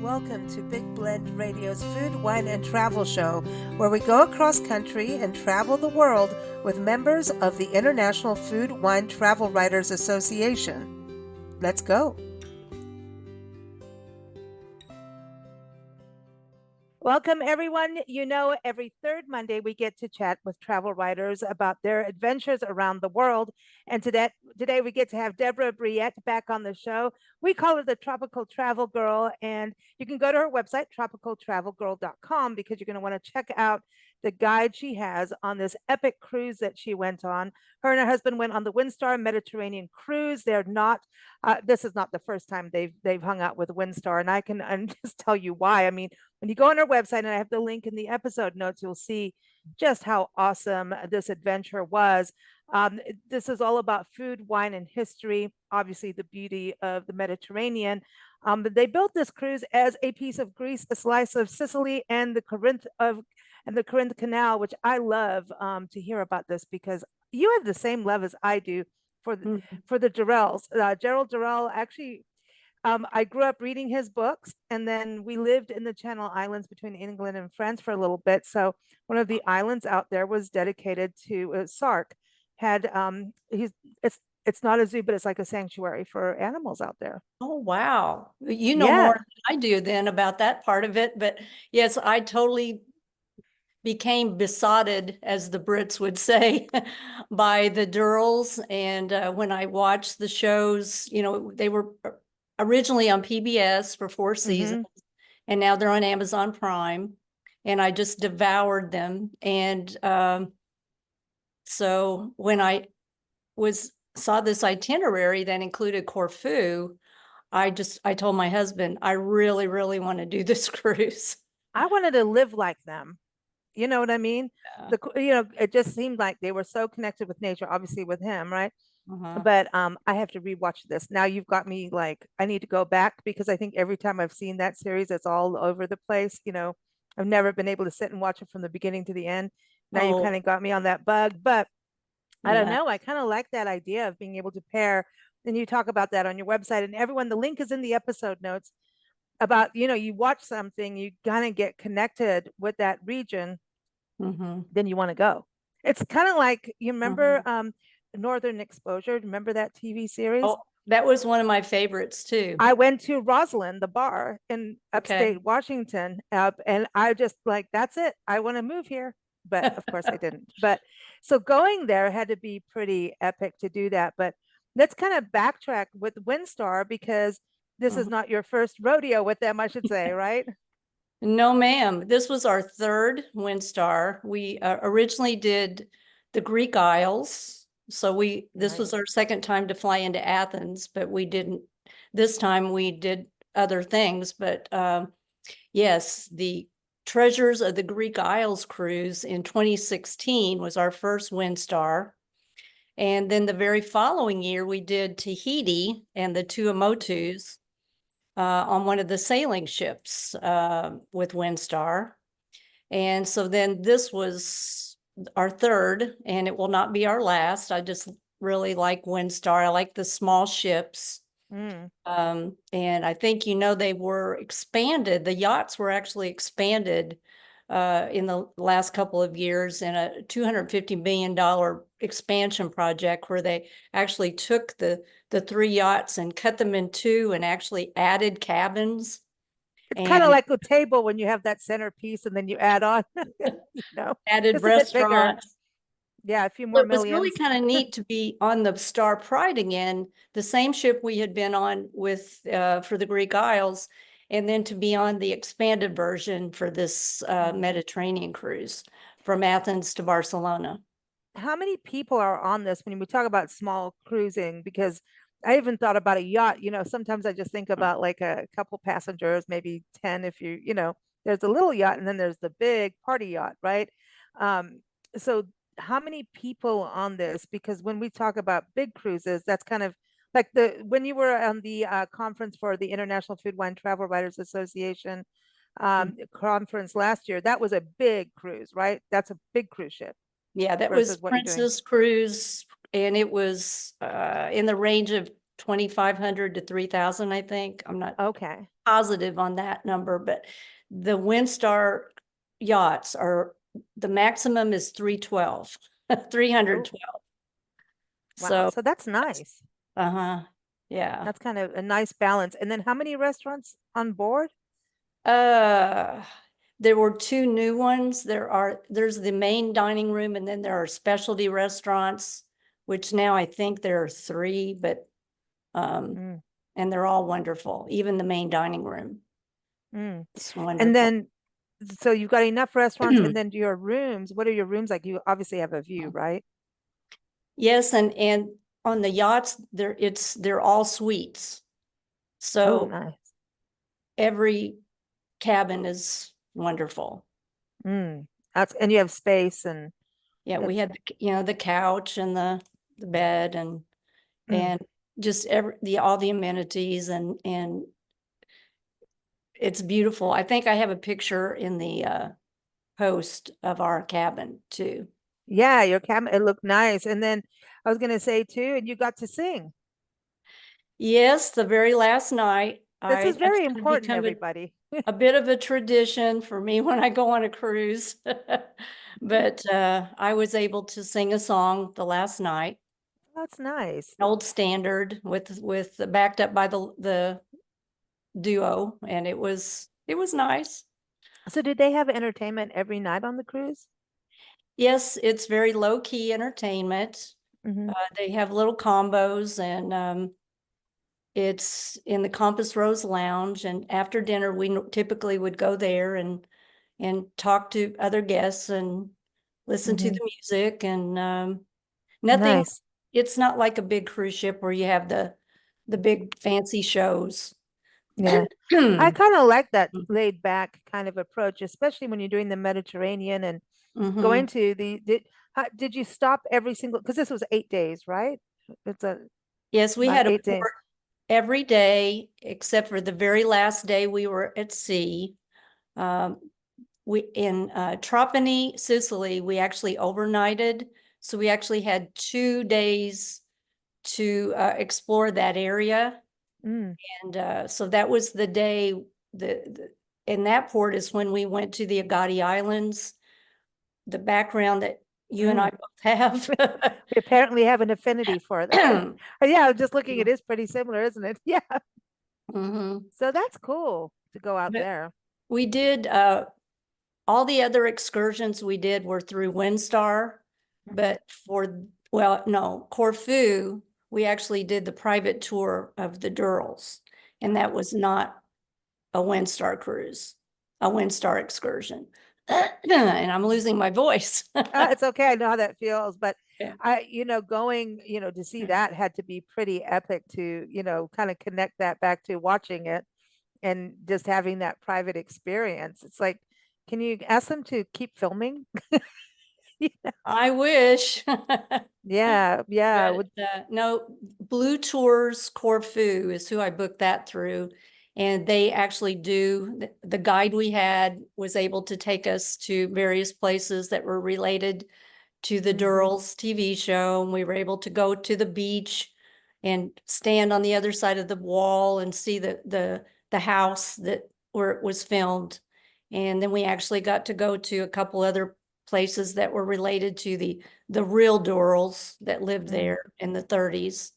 welcome to Big Blend Radio's Food, Wine, and Travel Show, where we go across country and travel the world with members of the International Food, Wine, Travel Writers Association. Let's go. Welcome, everyone. You know, every third Monday we get to chat with travel writers about their adventures around the world. And today we get to have Debbra Brouillette back on the show. We call her the Tropical Travel Girl. And you can go to her website, tropicaltravelgirl.com, because you're going to want to check out the guide she has on this epic cruise that she went on. Her and her husband went on the Windstar Mediterranean cruise. They're not, this is not the first time they've hung out with Windstar. And I can just tell you why. I mean, when you go on our website, and I have the link in the episode notes, you'll see just how awesome this adventure was. This is all about food, wine, and history, obviously the beauty of the Mediterranean. But they built this cruise as a piece of Greece, a slice of Sicily, and the Corinth Canal, which I love to hear about this, because you have the same love as I do for the Durrells. Gerald Durrell, actually, I grew up reading his books, and then we lived in the Channel Islands between England and France for a little bit. So one of the islands out there was dedicated to Sark. It's not a zoo, but it's like a sanctuary for animals out there. Oh, wow. You know more than I do then about that part of it. But yes, I totally became besotted, as the Brits would say, by the Durrells. And when I watched the shows, you know, they were originally on PBS for 4 seasons, and now they're on Amazon Prime, and I just devoured them. And so when I saw this itinerary that included Corfu, I told my husband, I really, really want to do this cruise. I wanted to live like them. You know what I mean? Yeah. It just seemed like they were so connected with nature, obviously with him, right? But I have to rewatch this. Now you've got me like, I need to go back, because I think every time I've seen that series, it's all over the place. You know, I've never been able to sit and watch it from the beginning to the end. Now you kind of got me on that bug, but I don't know. I kind of like that idea of being able to pair. And you talk about that on your website, and everyone, the link is in the episode notes about, you watch something, you kind of get connected with that region, then you want to go. It's kind of like, you remember Northern Exposure? Remember that TV series? Oh, that was one of my favorites too. I went to Roslyn, the bar in upstate Washington, and I just like, that's it. I want to move here. But of course I didn't. But so going there had to be pretty epic to do that. But let's kind of backtrack with Windstar, because this is not your first rodeo with them, I should say, right? No, ma'am. This was our third Windstar. We originally did the Greek Isles. So this was our second time to fly into Athens, but we didn't, this time we did other things. But yes, the Treasures of the Greek Isles cruise in 2016 was our first Windstar. And then the very following year, we did Tahiti and the Tuamotus on one of the sailing ships with Windstar. And so then this was our third, and it will not be our last. I just really like Windstar. I like the small ships. And I think, they were expanded. The yachts were actually expanded in the last couple of years in a $250 million expansion project, where they actually took the 3 yachts and cut them in 2 and actually added cabins. It's kind of like a table when you have that centerpiece and then you add on, added restaurants. Yeah, a few more millions. It was really kind of neat to be on the Star Pride again, the same ship we had been on with for the Greek Isles, and then to be on the expanded version for this Mediterranean cruise from Athens to Barcelona. How many people are on this when we talk about small cruising? Because I even thought about a yacht. Sometimes I just think about like a couple passengers, maybe 10 if there's a little yacht, and then there's the big party yacht, right? So how many people on this? Because when we talk about big cruises, that's kind of like when you were on the conference for the International Food, Wine, Travel Writers Association conference last year, that was a big cruise, right? That's a big cruise ship. Yeah, that was Princess Cruise, and it was in the range of 2,500 to 3,000, I think. I'm not Okay. positive on that number, but the Windstar yachts are, the maximum is 312, 312. Wow. So, So that's nice. uh-huh, yeah. That's kind of a nice balance. And then how many restaurants on board? Uh, there were two new ones. There's the main dining room, and then there are specialty restaurants, which now I think there are three, but Mm, and they're all wonderful. Even the main dining room mm. is And wonderful. then, so you've got enough restaurants, and then your rooms, what are your rooms like? You obviously have a view, right? Yes, and on the yachts, they're all suites. Oh, So nice. every cabin is wonderful. That's, and you have space and Yeah, we that's, had the couch and the bed and mm. and just all the amenities and it's beautiful. I think I have a picture in the post of our cabin too. Yeah, your cabin, it looked nice. And then I was gonna say too, and you got to sing. Yes, the very last night, This is that's very going to important, become everybody. a bit of a tradition for me when I go on a cruise. But I was able to sing a song the last night, That's nice. an old standard with backed up by the duo, and it was nice. So did they have entertainment every night on the cruise? Yes, it's very low key entertainment. Hmm. They have little combos, and it's in the Compass Rose Lounge. And after dinner, we typically would go there and talk to other guests and listen to Hmm. the music and nothing. Nice. It's not like a big cruise ship where you have the big fancy shows. Yeah. I Mhm. kind of like that laid back kind of approach, especially when you're doing the Mediterranean and going to did you stop every single, because this was 8 days, right? It's Yes, we about had a 8 days. port every day except for the very last day we were at sea. Um, we in Trapani, Sicily, we actually overnighted. So we actually had 2 days to explore that area. Mm, And so that was the day in that port is when we went to the Agatti Islands, the background that you and I mm. both have. We apparently have an affinity for that. Yeah, I'm just looking, it is pretty similar, isn't it? Yeah. Mhm. So that's cool to go out But there. we did all the other excursions we did were through Windstar, but well, no, Corfu, we actually did the private tour of the Durrells, and that was not a Windstar cruise, a Windstar excursion. And I'm losing my voice. It's okay. I know how that feels, but Yeah. going, to see that had to be pretty epic to, kind of connect that back to watching it and just having that private experience. It's like, can you ask them to keep filming? I wish. Yeah, yeah. But no, Blue Tours Corfu is who I booked that through. And they actually the guide we had was able to take us to various places that were related to the Durrells TV show. And we were able to go to the beach and stand on the other side of the wall and see the house where it was filmed. And then we actually got to go to a couple other places that were related to the real Durrells that lived Mm. there in the 30s.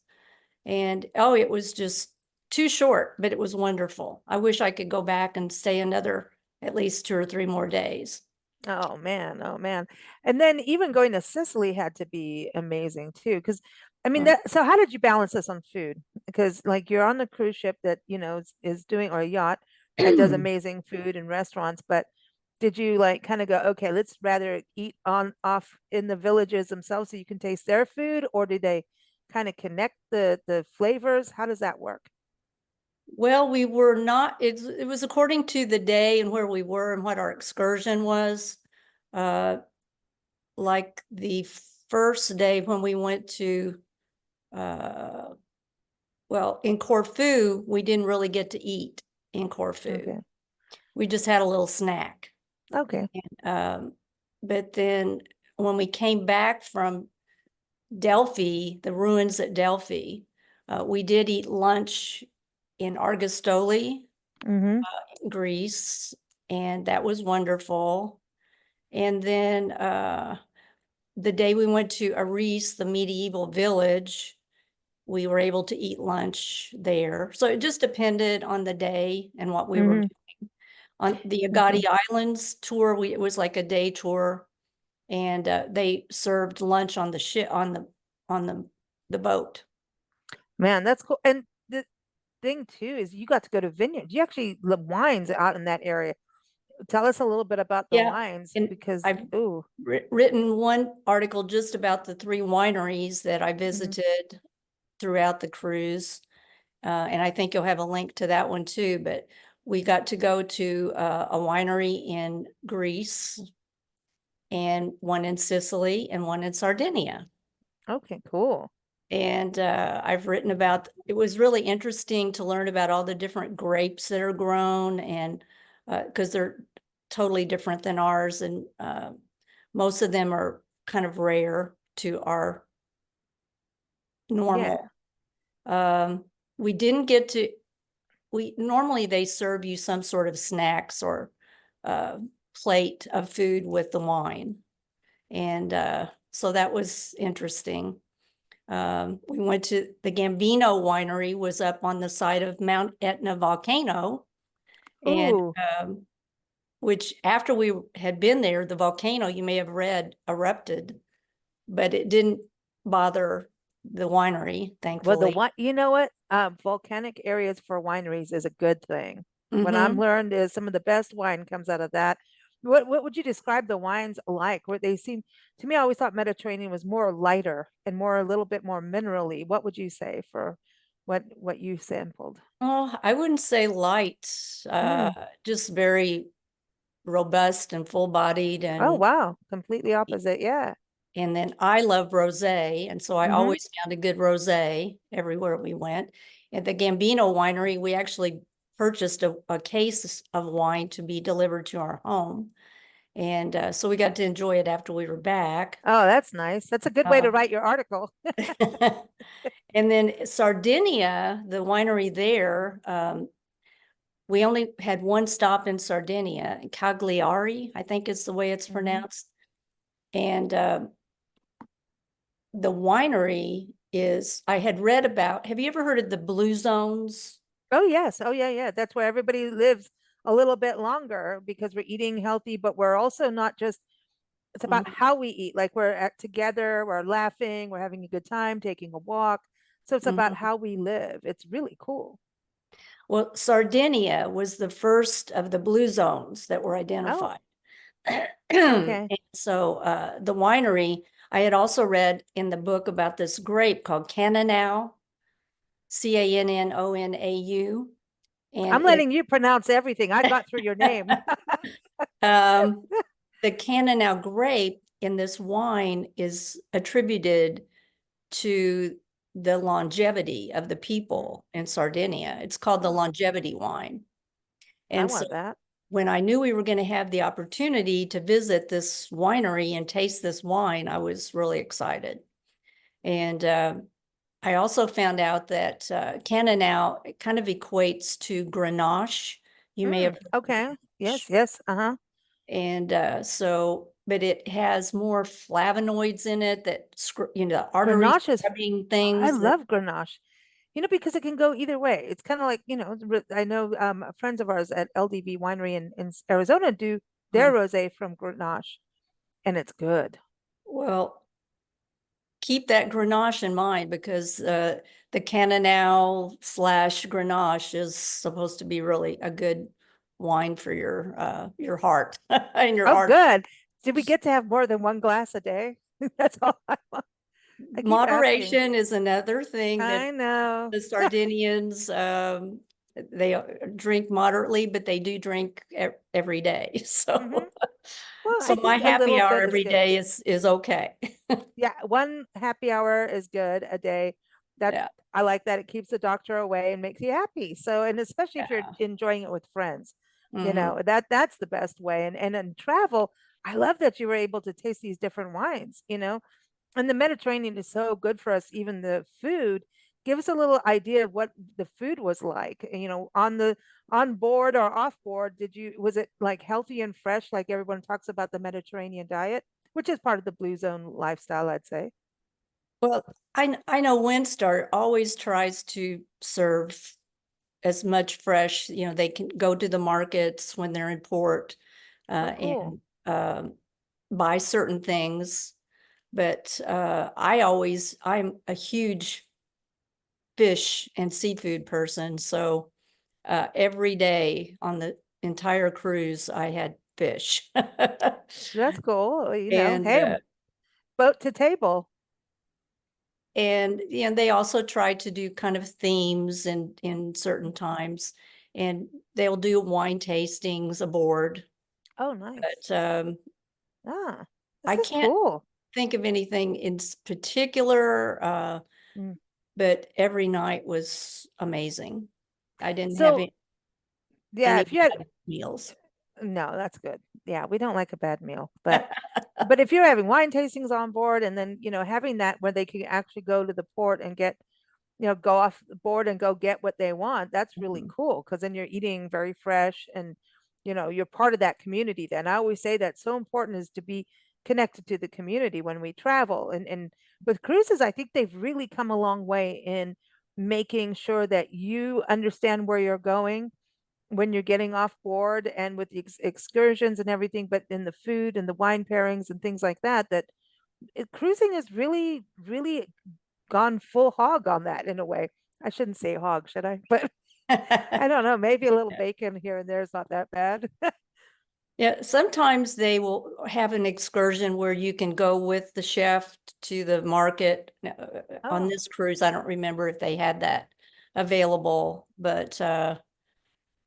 And oh, it was just too short, but it was wonderful. I wish I could go back and stay another at least 2 or 3 more days. Oh man, oh man. And then even going to Sicily had to be amazing too. Because I mean Mm. that, so how did you balance this on food? Because like you're on a cruise ship that, is doing, or a yacht that does amazing food and restaurants, but did you like kind of go, okay, let's rather eat on off in the villages themselves so you can taste their food, or did they kind of connect the flavors? How does that work? Well, we were not, it was according to the day and where we were and what our excursion was. Uh, like the first day when we went to, uh, well, in Corfu, we didn't really get to eat in Corfu. Okay. We just had a little snack. Okay. Um, but then when we came back from Delphi, the ruins at Delphi, We did eat lunch in Argostoli, Mm-hmm. Greece, and that was wonderful. And then the day we went to Aris, the medieval village, we were able to eat lunch there. So it just depended on the day and what we were Mm-hmm. doing. On the Agadi Okay. Islands tour, it was like a day tour, and they served lunch on the ship on the boat. Man, that's cool. And the thing too is you got to go to vineyards. You actually the wines out in that area. Tell us a little bit about the Yeah, wines and because I've ooh. written one article just about the 3 wineries that I Mhm. visited throughout the cruise. And I think you'll have a link to that one too, but we got to go to a winery in Greece and one in Sicily and one in Sardinia. Okay, cool. And I've written about, it was really interesting to learn about all the different grapes that are grown, and because they're totally different than ours. And most of them are kind of rare to our Yeah. normal. We didn't get to, we normally they serve you some sort of snacks or uh, plate of food with the wine. And so that was interesting. We went to the Gambino winery, was up on the side of Mount Etna volcano. And Ooh. which after we had been there, the volcano, you may have read, erupted, but it didn't bother the winery, Well, the thankfully. one, you know what? Volcanic areas for wineries is a good thing. What I'm Mm-hmm. learned is some of the best wine comes out of that. What would you describe the wines like? Where they seem to me, I always thought Mediterranean was more lighter and more a little bit more minerally. What would you say for what you sampled? Oh, I wouldn't say light, Mm. just very robust and full-bodied. Oh, And wow. Completely opposite. Yeah. then I love rosé, and so I Mm-hmm. always found a good rosé everywhere we went. At the Gambino winery, we actually purchased a case of wine to be delivered to our home. And so we got to enjoy it after we were back. Oh, that's nice. That's a good way to Uh, write your article. and then Sardinia, the winery there, we only had one stop in Sardinia, Cagliari, I think is the way it's Hmm. pronounced. And the winery is, I had read about, have you ever heard of the Blue Zones? Oh, yes. Oh, yeah, yeah. That's where everybody lives a little bit longer because we're eating healthy, but we're also not just, it's about Mhm, how we eat. Like we're at together, we're laughing, we're having a good time, taking a walk. So it's about mhm. how we live. It's really cool. Well, Sardinia was the first of the Blue Zones that were Oh, identified. And okay. so the winery, I had also read in the book about this grape called Cannonau, Cannonau, and I'm letting you pronounce everything. I got through your name. um, the Cannonau grape in this wine is attributed to the longevity of the people in Sardinia. It's called the Oh, longevity wine. I And so want that. when I knew we were going to have the opportunity to visit this winery and taste this wine, I was really excited. And I also found out that Cannonau kind of equates to Grenache. You may have Mm, heard of okay. Grenache. Yes, yes. Uh-huh. And but it has more flavonoids in it that, the artery Grenache is, scrubbing I things that, love Grenache. Because it can go either way. It's kind of like, I know friends of ours at LDV Winery in Arizona do their um, rosé from Grenache, and it's good. well, keep that Grenache in mind, because the Cannonau slash Grenache is supposed to be really a good wine for your heart and your Oh, art. good. Did we get to have more than one glass a day? That's all I want. I keep asking. Moderation is another thing that I know. the Sardinians, they drink moderately, but they do drink every day. Hmm. So, Well, so I my think a happy little hour bit is every good. day is okay. Yeah, one happy hour is good a day. That's Yeah, I like that. It keeps the doctor away and makes you happy. So, and especially if you're yeah. enjoying it with friends, Hmm. that's the best way. And in travel, I love that you were able to taste these different wines. And the Mediterranean is so good for us, even the food. give us a little idea of what the food was like, on board or off board. Was it like healthy and fresh, like everyone talks about the Mediterranean diet, which is part of the Blue Zone lifestyle, I'd say. Well, I know Windstar always tries to serve as much fresh, they can go to the markets when they're in port, Oh, cool. and buy certain things. But I'm a huge fish and seafood person. So every day on the entire cruise, I had fish. That's cool. And Hey, boat to table. they also try to do kind of themes in certain times, and they'll do wine tastings aboard. Oh, nice. But Ah, this I is can't cool. think of anything in particular, Mm. but every night was amazing. I didn't have So, yeah, any if you had bad meals. no, that's good. Yeah, we don't like a bad meal, but if you're having wine tastings on board and then, having that where they can actually go to the port and get, go off the board and go get what they want, that's really Mhm. cool because then you're eating very fresh and, you're part of that community then. I always say that's so important is to be connected to the community when we travel. And with cruises, I think they've really come a long way in making sure that you understand where you're going when you're getting off board and with the excursions and everything, but in the food and the wine pairings and things like that, cruising has really, really gone full hog on that in a way. I shouldn't say hog, should I? But I don't know, maybe a little Yeah. bacon here and there is not that bad. Yeah, sometimes they will have an excursion where you can go with the chef to the market. On Oh, this cruise, I don't remember if they had that available, but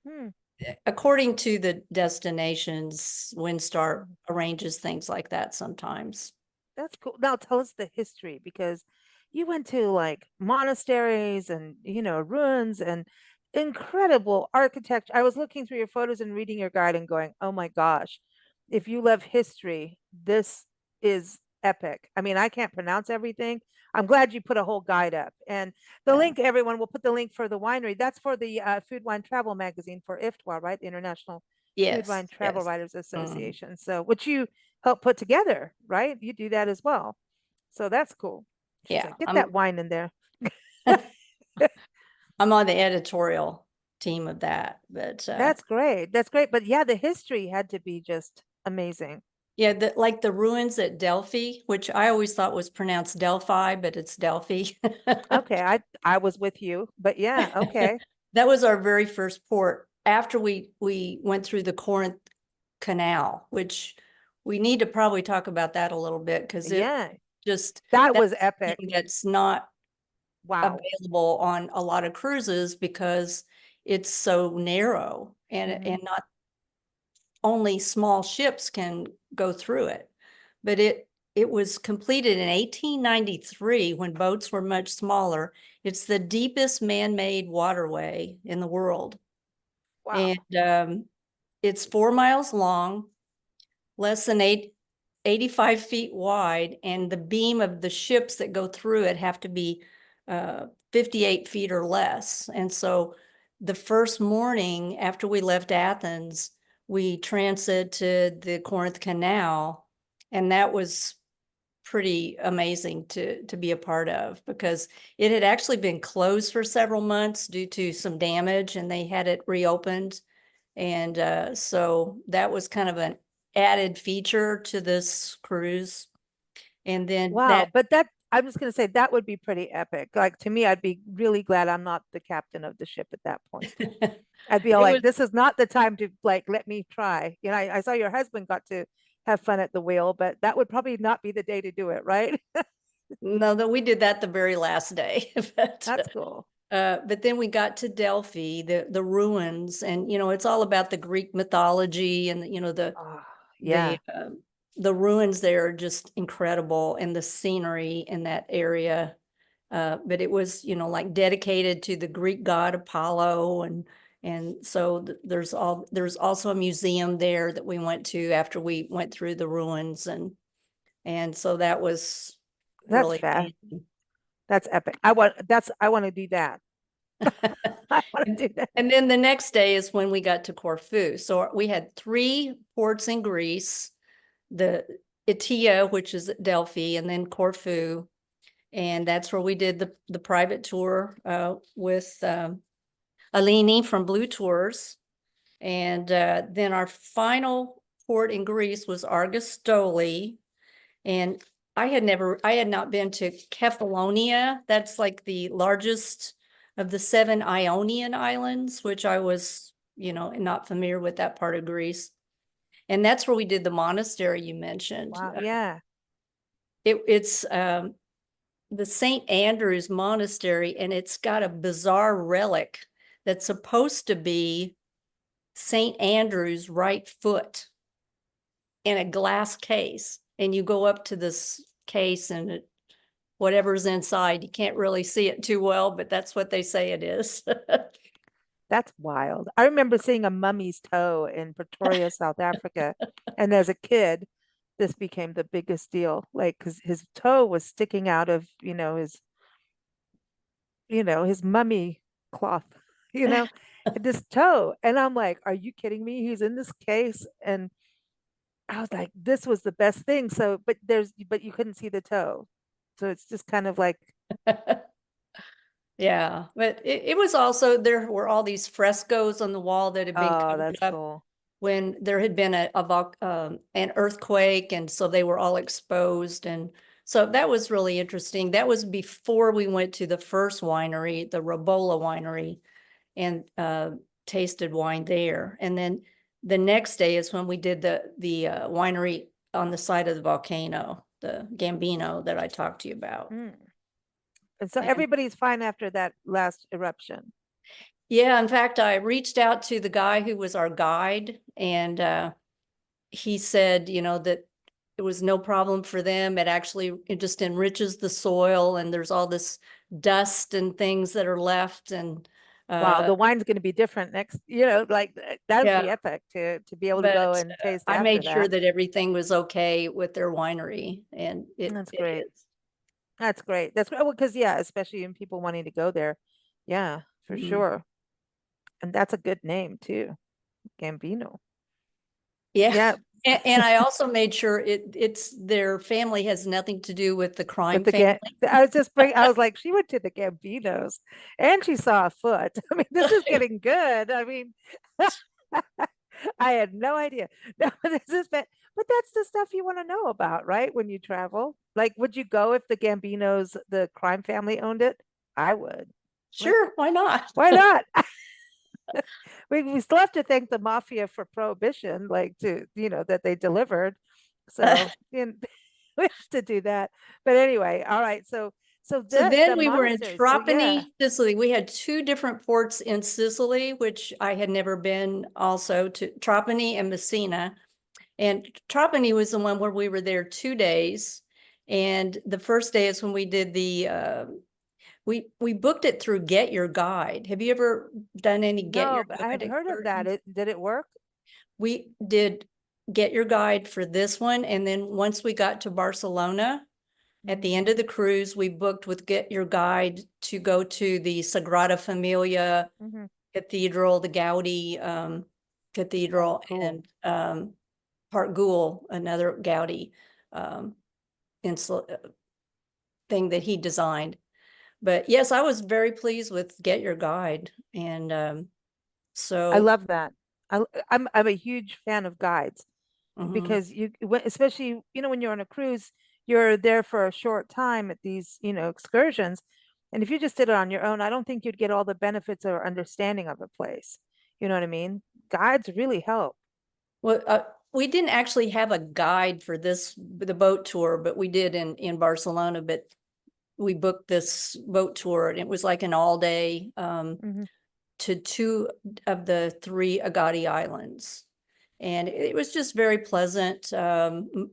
hmm. according to the destinations, Windstar arranges things like that sometimes. That's cool. Now tell us the history because you went to like monasteries and, ruins and incredible architecture. I was looking through your photos and reading your guide and going, oh my gosh, if you love history, this is epic. I mean, I can't pronounce everything. I'm glad you put a whole guide up. And the Yeah. link, everyone, will put the link for the winery. That's for the Food Wine Travel magazine for IFTWA, right? The International Food Yes, Wine Travel yes. Writers Mhm. Association. So, which you help put together, right? You do that as well. So that's cool. She's Yeah, like, get that wine in there. I'm on the editorial team of that, but That's great. That's great. But yeah, the history had to be just amazing. yeah, like the ruins at Delphi, which I always thought was pronounced Delphi, but it's Delphi. Okay, I was with you, but yeah, okay. That was our very first port after we went through the Corinth Canal, which we need to probably talk about that a little bit because it Yeah, just that that's was epic. something that's not Wow. available on a lot of cruises because it's so narrow Hmm. and not only small ships can go through it. But it was completed in 1893 when boats were much smaller. It's the deepest man-made waterway in the world. And Wow. it's 4 miles long, less than 85 feet wide, and the beam of the ships that go through it have to be 58 feet or less. And so the first morning after we left Athens, we transited the Corinth Canal, and that was pretty amazing to be a part of because it had actually been closed for several months due to some damage, and they had it reopened. And so that was kind of an added feature to this cruise. And then Wow. that But I'm just gonna say that would be pretty epic. Like to me, I'd be really glad I'm not the captain of the ship at that point. I'd be all it like, was this is not the time to like let me try. I saw your husband got to have fun at the wheel, but that would probably not be the day to do it, right? no, that we did that the very last day. That's cool. But then we got to Delphi, the ruins, and it's all about the Greek mythology and Oh, the yeah. the ruins there are just incredible and the scenery in that area. But it was, like dedicated to the Greek god Apollo, and so there's also a museum there that we went to after we went through the ruins, and so that was That's really fast. amazing. That's epic. I want to do that. I want to do that. And then the next day is when we got to Corfu. So we had 3 ports in Greece, the Itia, which is at Delphi, and then Corfu. And that's where we did the private tour with Alini from Blue Tours. And then our final port in Greece was Argostoli. And I had not been to Kefalonia. That's like the largest of the 7 Ionian islands, which I was, not familiar with that part of Greece. And that's where we did the monastery you mentioned. Wow. Yeah. It's the St. Andrew's Monastery, and it's got a bizarre relic that's supposed to be St. Andrew's right foot in a glass case. And you go up to this case and whatever's inside, you can't really see it too well, but that's what they say it is. That's wild. I remember seeing a mummy's toe in Pretoria, South Africa. And as a kid, this became the biggest deal. Like, because his toe was sticking out of, his mummy cloth, this toe. And I'm like, are you kidding me? He's in this case. And I was like, this was the best thing. So, but you couldn't see the toe. So it's just kind of like, Yeah, but it was also, there were all these frescoes on the wall that had been oh, covered that's up cool. when there had been an earthquake, and so they were all exposed. And so that was really interesting. That was before we went to the first winery, the Robola winery, and tasted wine there. And then the next day is when we did the winery on the side of the volcano, the Gambino that I talked to you about. Mm. And so And everybody's fine after that last eruption. yeah, in fact, I reached out to the guy who was our guide, and he said, that it was no problem for them. It just enriches the soil, and there's all this dust and things that are left. And Wow, the wine's going to be different next, like that would yeah, be epic to be able to go but and taste I after made sure that. that everything was okay with their winery, and That's it great. is. That's great. That's great. Well, because yeah, especially in people wanting to go there. Yeah, for Mhm. sure. And that's a good name too. Gambino. Yeah. Yeah, And I also made sure it's their family has nothing to do with the with crime the family. I was like, she went to the Gambinos and she saw a foot. I mean, this is getting good. I mean, I had no idea. No, but that's the stuff you want to know about, right? When you travel. Like, would you go if the Gambinos, the crime family owned it? I would. Like, Sure, why not? why not? We still have to thank the mafia for prohibition, like that they delivered. So we have to do that. But anyway, all right. So So then the we were in monastery. So yeah. Trapani, Sicily. We had 2 different ports in Sicily, which I had never been, also to Trapani and Messina. And Trapani was the one where we were there 2 days. And the first day is when we did we booked it through Get Your Guide. Have you ever done any Get No, Your but I Guide had heard of that. excursions? Did it work? We did Get Your Guide for this one. And then once we got to Barcelona, at the end of the cruise, we booked with Get Your Guide to go to the Sagrada Familia Mm-hmm. Cathedral, the Gaudi Cathedral, Oh, cool. and Park Güell, another Gaudi um, thing that he designed. But yes, I was very pleased with Get Your Guide. And I so love that. I'm a huge fan of guides mhm. because especially when you're on a cruise, you're there for a short time at these excursions, and if you just did it on your own, I don't think you'd get all the benefits or understanding of a place. You know what I mean? Guides really help. Well, we didn't actually have a guide for the boat tour, but we did in Barcelona. But we booked this boat tour, and it was like an all day Hmm. to 2 of the 3 Agadi Islands. And it was just very pleasant,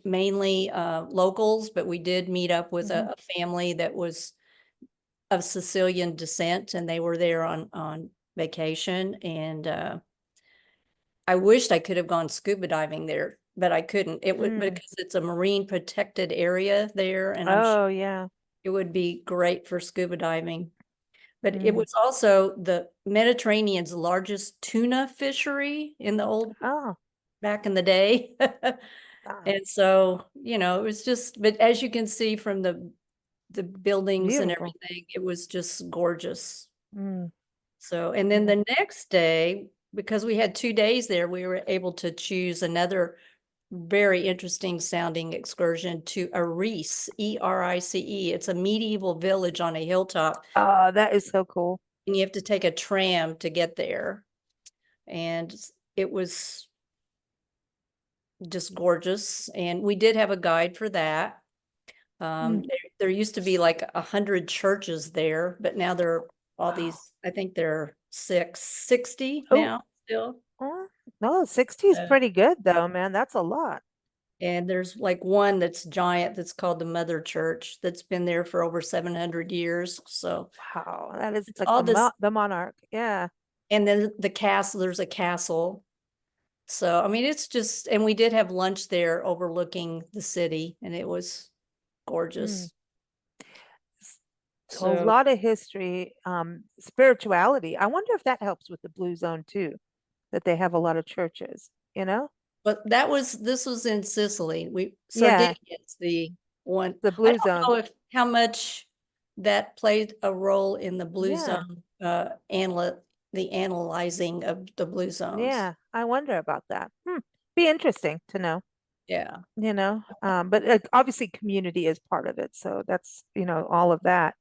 mainly locals, but we did meet up with Hmm. a family that was of Sicilian descent, and they were there on vacation. And I wished I could have gone scuba diving there, but I couldn't. It was Mm. because it's a marine protected area there, and I'm sure Oh yeah. It would be great for scuba diving. But it Mm. was also the Mediterranean's largest tuna fishery in the old, Oh, back in the day. ah, And so, it was just, but as you can see from the buildings and beautiful. everything, it was just gorgeous. Mm. So, and then Yeah. the next day, because we had 2 days there, we were able to choose another very interesting sounding excursion to Erice, Erice. It's a medieval village on a hilltop, Oh, that is so cool. and you have to take a tram to get there. And it was just gorgeous. And we did have a guide for that. Mm. There used to be like 100 churches there, but now there are all Wow. these, I think there are 60 Oh, now still. no, 60 is Uh, pretty good though, man. That's a lot. and there's like one that's giant that's called the Mother Church that's been there for over 700 years. So Wow, that is it's like all this, the monarch. Yeah. and then the castle, there's a castle. So, I mean, it's just, and we did have lunch there overlooking the city, and it was Mm. gorgeous. So a So, lot of history, spirituality. I wonder if that helps with the Blue Zone too, that they have a lot of churches, you know? but this was in Sicily. Yeah, Sardinia is the one. the I Blue don't Zone. know if how much that played a role in the Blue Yeah, Zone, the analyzing of the Blue Zones. yeah. I wonder about that. Be interesting to know, Yeah. you know? But obviously community is part of it. So that's, all of that.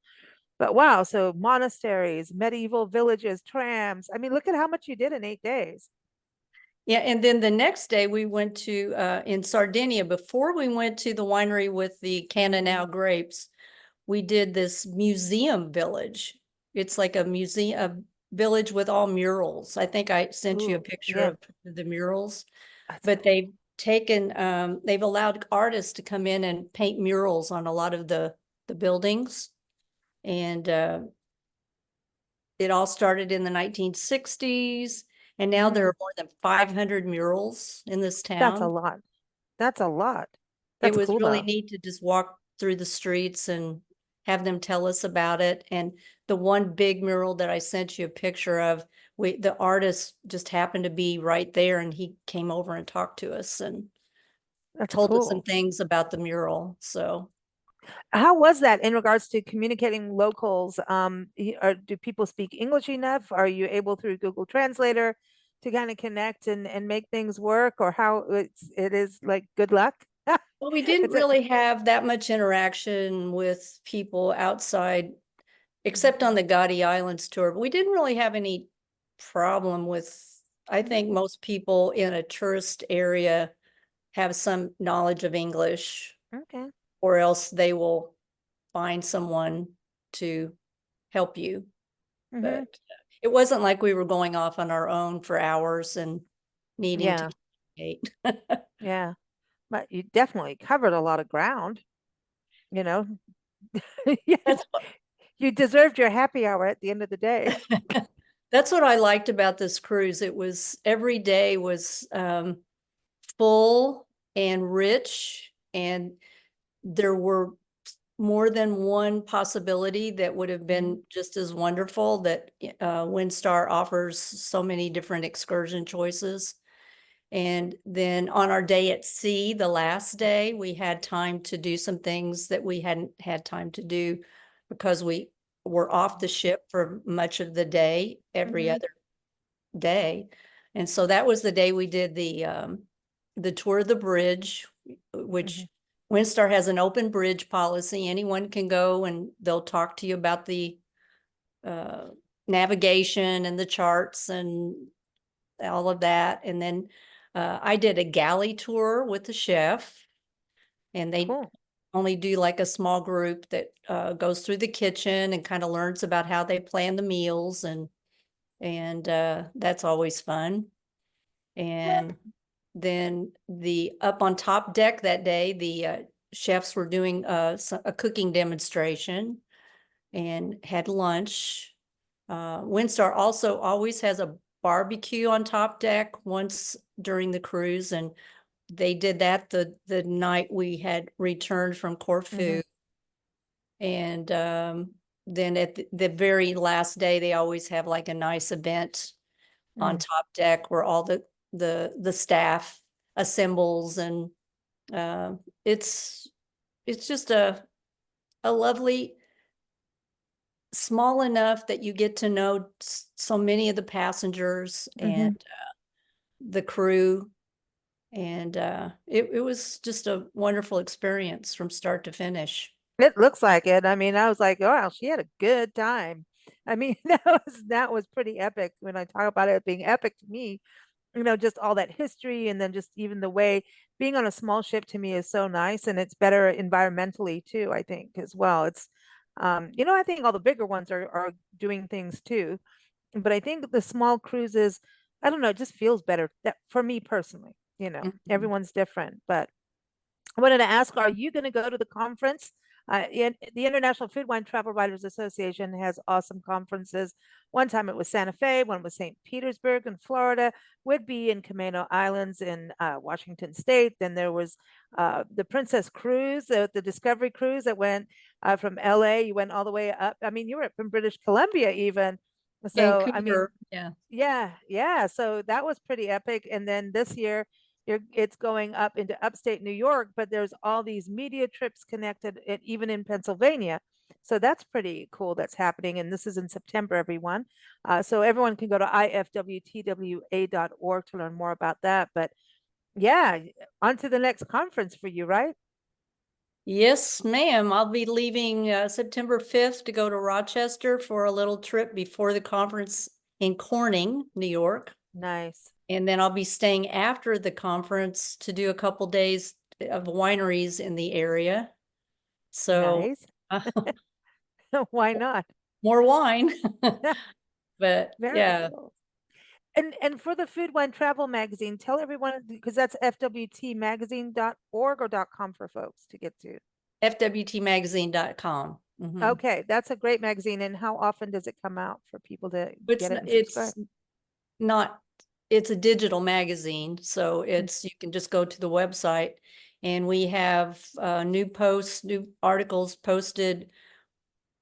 But wow, so monasteries, medieval villages, trams. I mean, look at how much you did in 8 days. Yeah, and then the next day we went to in Sardinia. Before we went to the winery with the Canal grapes, we did this museum village. It's like a museum, a village with all murals. I think I sent you a Ooh, picture yeah, of the murals, that's but cool. they've allowed artists to come in and paint murals on a lot of the buildings. And it all started in the 1960s, and now there Mm, are more than 500 murals in this that's a town. lot. That's a lot. It That's was cool really though. neat to just walk through the streets and have them tell us about it. And the one big mural that I sent you a picture of, the artist just happened to be right there, and he came over and talked to us and That's told us some cool. things about the mural. So, How was that in regards to communicating locals? Or do people speak English enough? Are you able through Google Translator to kind of connect and make things work, or how it is like good luck? well, we didn't It's a really have that much interaction with people outside, Mhm. except on the Gotti Islands tour. But we didn't really have any problem with, I think Mm, most people in a tourist area have some knowledge of English, okay. or else they will find someone to help you. Hmm. But it wasn't like we were going off on our own for hours and needing to Yeah, communicate. yeah. But you definitely covered a lot of ground, you know. Yeah, That's you deserved your happy hour at the end of the day. that's what I liked about this cruise. It was every day was full and rich, and there were more than one possibility that would have Mhm. been just as wonderful, that Windstar offers so many different excursion choices. And then on our day at sea, the last day, we had time to do some things that we hadn't had time to do because we were off the ship for much of the day, every Mhm. other day. And so that was the day we did the tour of the bridge, which Mhm. Windstar has an open bridge policy. Anyone can go and they'll talk to you about the uh, navigation and the charts and all of that. And then I did a galley tour with the chef, and they Cool. only do like a small group that goes through the kitchen and kind of learns about how they plan the meals, and that's always fun. And then the up on top deck that day, the chefs were doing a cooking demonstration and had lunch. Windstar also always has a barbecue on top deck once during the cruise, and they did that the night we had returned from Mhm. Corfu. And then at the very last day, they always have like a nice event on top deck where all the staff assembles, and it's just a lovely, small enough that you get to know so many of the passengers and the crew. And it was just a wonderful experience from start to finish. It looks like it. I mean, I was like, oh, wow, she had a good time. I mean, that was pretty epic. When I talk about it being epic to me, just all that history, and then just even the way being on a small ship to me is so nice, and it's better environmentally too, I think, as well. It's I think all the bigger ones are doing things too, but I think the small cruises, I don't know, it just feels better that for me personally. Mhm. Everyone's different, but I wanted to ask, are you going to go to the conference? The International Food Wine Travel Writers Association has awesome conferences. One time it was Santa Fe, one was St. Petersburg in Florida, Whidbey in Camano Islands in Washington State. Then there was the Princess Cruise, the Discovery Cruise that went from LA. You went all the way up. I mean, you were up in British Columbia even. So, I mean, Vancouver, yeah. yeah. So that was pretty epic. And then this year, it's going up into upstate New York, but there's all these media trips connected, even in Pennsylvania. So that's pretty cool that's happening. And this is in September, everyone. So everyone can go to IFWTWA.org to learn more about that. But yeah, on to the next conference for you, right? Yes, ma'am. I'll be leaving September 5th to go to Rochester for a little trip before the conference in Corning, New York. Nice. And then I'll be staying after the conference to do a couple days of wineries in the area. So Nice. Why not? more wine. But Very yeah, cool. And for the Food Wine Travel magazine, tell everyone, because that's fwtmagazine.org or .com for folks to get to. FWTmagazine.com. Okay, that's a great magazine. And how often does it come out for people to get it and subscribe? It's not, it's a digital magazine, so Mm. you can just go to the website, and we have new articles posted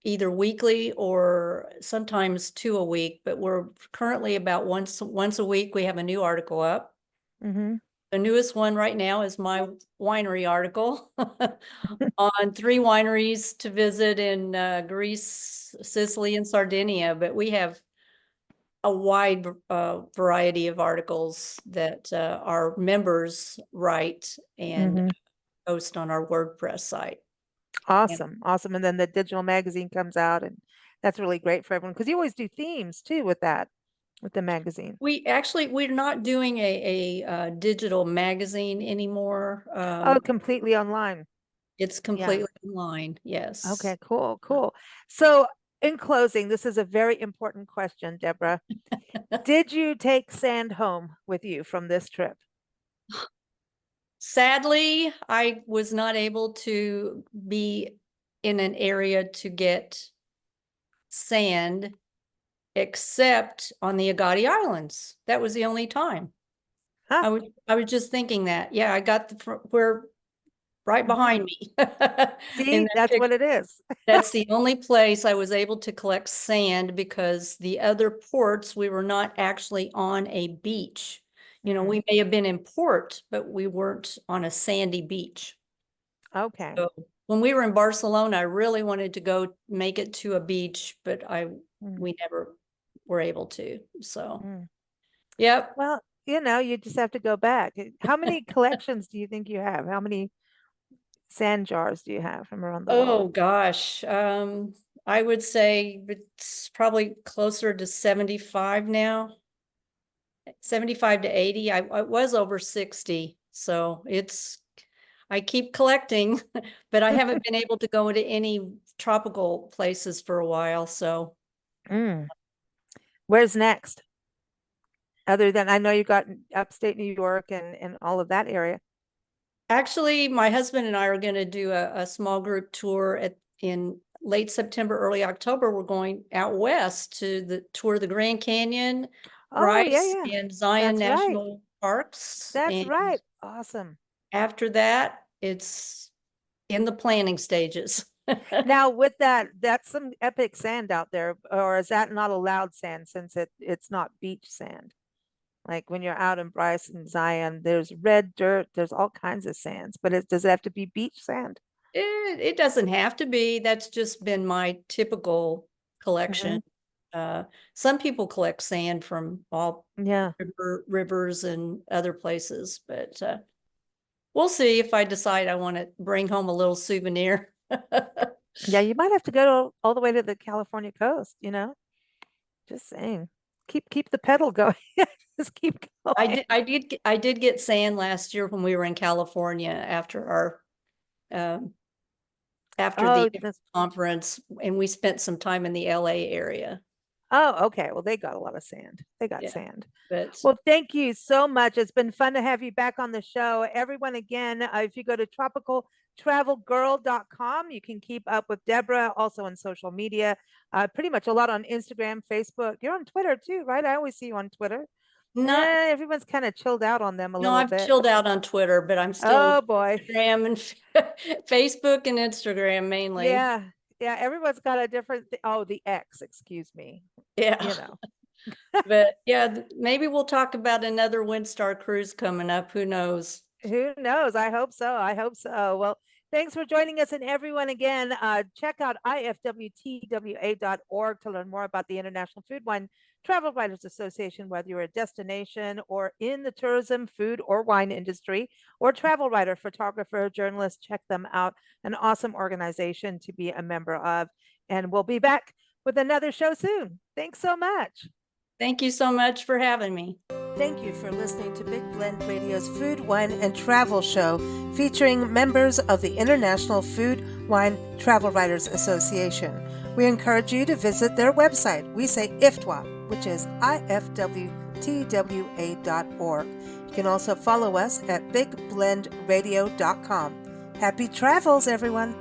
either weekly or sometimes 2 a week, but we're currently about once a week we have a new article up. Mhm. The newest one right now is my winery article on 3 wineries to visit in Greece, Sicily, and Sardinia, but we have a wide variety of articles that our members write and Mhm. post on our WordPress site. And Awesome. Awesome. And then the digital magazine comes out, and that's really great for everyone because you always do themes too with that, with the magazine. we're not doing a digital magazine anymore. Oh, completely online. It's Yeah. completely online. Yes. Okay, cool, cool. So in closing, this is a very important question, Deborah. Did you take sand home with you from this trip? Sadly, I was not able to be in an area to get sand except on the Agatti Islands. That was the only time. Huh? I was just thinking that. Yeah, I got we're right Mhm. behind me in See, that that's what picture. it is. That's the only place I was able to collect sand, because the other ports, we were not actually on a beach. Mm, We may have been in port, but we weren't on a sandy beach. okay. So when we were in Barcelona, I really wanted to go make it to a beach, but Mm, we never were able to. So, mm. yep. Well, you just have to go back. How many collections do you think you have? How many sand jars do you have from around the world? Oh gosh. I would say it's probably closer to 75 now. 75 to 80. I was over 60. So I keep collecting, but I haven't been able to go into any tropical places for a while. So Mm. Where's next? Other than I know you got upstate New York and all of that area. actually, my husband and I are going to do a small group tour in late September, early October. We're going out west to tour the Grand Canyon, Oh, yeah, Bryce, yeah. and Zion That's right. National Parks. That's And right. Awesome. after that, it's in the planning stages. Now with that, that's some epic sand out there, or is that not allowed sand since it's not beach sand? Like when you're out in Bryce and Zion, there's red dirt, there's all kinds of sands, but does it have to be beach sand? It doesn't have to be. That's just been my typical collection. Some people collect sand from all Yeah. rivers and other places, but we'll see if I decide I want to bring home a little souvenir. Yeah, you might have to go all the way to the California coast, Just saying. Keep the pedal going. Just keep going. I did get sand last year when we were in California after our after Oh, the conference, and we spent some time in the LA area. Oh, okay. Well, they got a lot of sand. They got Yeah, sand. but Well, thank you so much. It's been fun to have you back on the show. Everyone, again, if you go to tropicaltravelgirl.com, you can keep up with Deborah also on social media, pretty much a lot on Instagram, Facebook. You're on Twitter too, right? I always see you on Twitter. not Everyone's kind of chilled out on them a no, little I've bit. chilled out on Twitter, but I'm still Oh boy. Instagram and Facebook and Instagram mainly. Yeah. Yeah. Everyone's got a different, oh, the X, excuse me. Yeah. But yeah, maybe we'll talk about another Windstar cruise coming up. Who knows? Who knows? I hope so. I hope so. Well, thanks for joining us. And everyone, again, check out IFWTWA.org to learn more about the International Food Wine Travel Writers Association, whether you're a destination or in the tourism, food, or wine industry, or travel writer, photographer, journalist. Check them out. An awesome organization to be a member of. And we'll be back with another show soon. Thanks so much. Thank you so much for having me. Thank you for listening to Big Blend Radio's Food, Wine, and Travel Show, featuring members of the International Food, Wine, Travel Writers Association. We encourage you to visit their website. We say IFWTWA, which is IFWTWA.org. You can also follow us at bigblendradio.com. Happy travels, everyone!